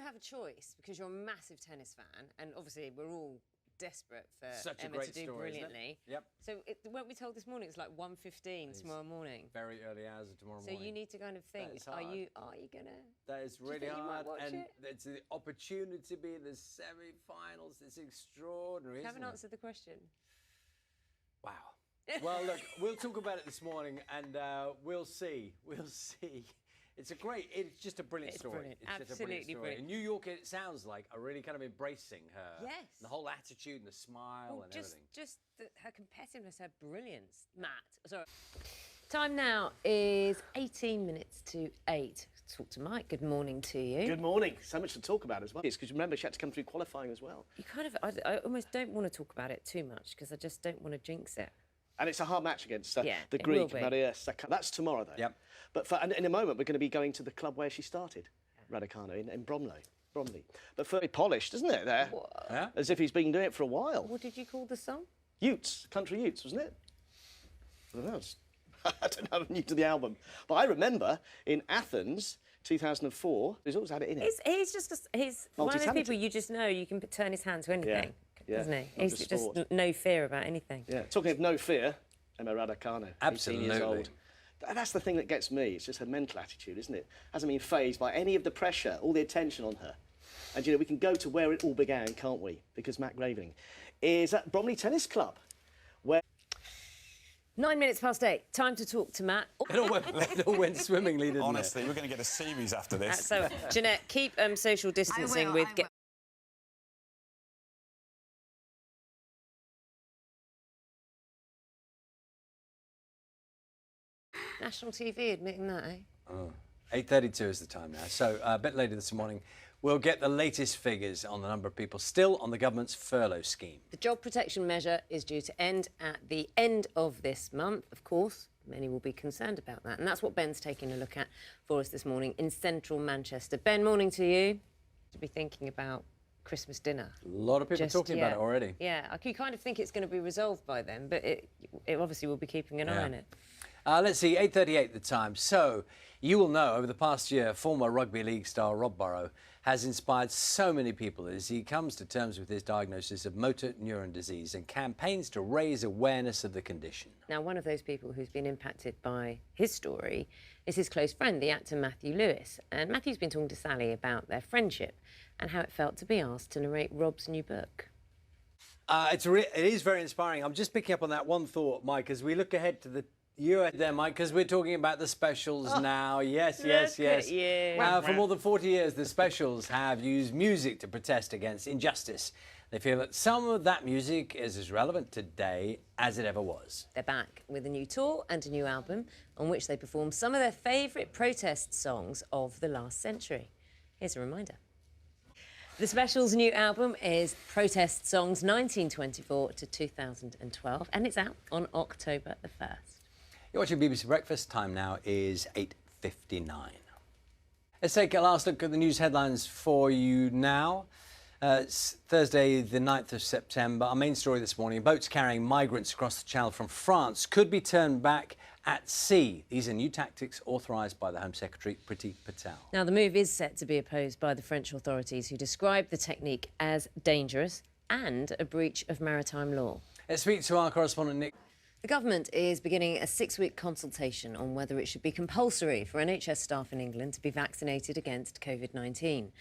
have a choice because you're a massive tennis fan, and obviously we're all desperate for Such a Emma great to do story, brilliantly. Yep. So weren't we told this morning it's like 1:15 tomorrow morning? Very early hours of tomorrow morning. So you need to kind of think: is are hard. you gonna? That is really think you might hard, watch and it? it's the opportunity to be in the semi-finals. It's extraordinary. You haven't isn't it? answered the question. Wow. Well, look, we'll talk about it this morning, and we'll see. We'll see. It's just a brilliant story. Brilliant. It's just a Absolutely brilliant story. brilliant. In New York, it sounds like, are really kind of embracing her. Yes. The whole attitude and the smile and everything. Just her competitiveness, her brilliance. Matt, sorry. Time now is 18 minutes to 8. Talk to Mike. Good morning to you. Good morning. So much to talk about as well. It's because remember she had to come through qualifying as well. You kind of, I almost don't want to talk about it too much because I just don't want to jinx it. And it's a hard match against the it Greek, will be. Maria Sakkari. That's tomorrow, though. Yep. But and in a moment, we're going to be going to the club where she started, Raducanu, in Bromley. But very polished, isn't it, there? Yeah? As if he's been doing it for a while. What did you call the song? Utes, Country Utes, wasn't it? I don't know. I don't know, I'm new to the album. But I remember in Athens, 2004, he's always had it in it. He's just, he's one of those Multi-talented. people you just know you can turn his hand to anything, Yeah, doesn't he? not He's just just sport. no fear about anything. Yeah, talking of no fear, Emma Raducanu, 18 years Absolutely. old. That's the thing that gets me. It's just her mental attitude, isn't it? Hasn't been fazed by any of the pressure, all the attention on her. And, you know, we can go to where it all began, can't we? Because Matt Graveling is at Bromley Tennis Club, where... 9 minutes past 8. Time to talk to Matt. It all went swimmingly, didn't Honestly, we're going to get a series after this. So, Jeanette, keep social distancing with... National TV admitting that, eh? Oh. 8:32 is the time now. So a bit later this morning, we'll get the latest figures on the number of people still on the government's furlough scheme. The job protection measure is due to end at the end of this month. Of course, many will be concerned about that. And that's what Ben's taking a look at for us this morning in central Manchester. Ben, morning to you. To be thinking about Christmas dinner. A lot of people talking about it already. Yeah, you kind of think it's going to be resolved by then, but it obviously will be keeping an eye on it. Let's see, 8:38 the time. So, you will know, over the past year, former rugby league star Rob Burrow has inspired so many people as he comes to terms with his diagnosis of motor neuron disease and campaigns to raise awareness of the condition. Now, one of those people who's been impacted by his story is his close friend, the actor Matthew Lewis. And Matthew's been talking to Sally about their friendship and how it felt to be asked to narrate Rob's new book. It is very inspiring. I'm just picking up on that one thought, Mike, as we look ahead to the... You're there, Mike, because we're talking about the specials now. Yes. For more than 40 years, the specials have used music to protest against injustice. They feel that some of that music is as relevant today as it ever was. They're back with a new tour and a new album on which they perform some of their favourite protest songs of the last century. Here's a reminder. The Specials' new album is Protest Songs 1924 to 2012, and it's out on October the 1st. You're watching BBC Breakfast. Time now is 8:59. Let's take a last look at the news headlines for you now. It's Thursday, the 9th of September. Our main story this morning, boats carrying migrants across the Channel from France could be turned back at sea. These are new tactics authorised by the Home Secretary, Priti Patel. Now, the move is set to be opposed by the French authorities, who describe the technique as dangerous and a breach of maritime law. Let's speak to our correspondent, Nick. The government is beginning a 6-week consultation on whether it should be compulsory for NHS staff in England to be vaccinated against COVID-19.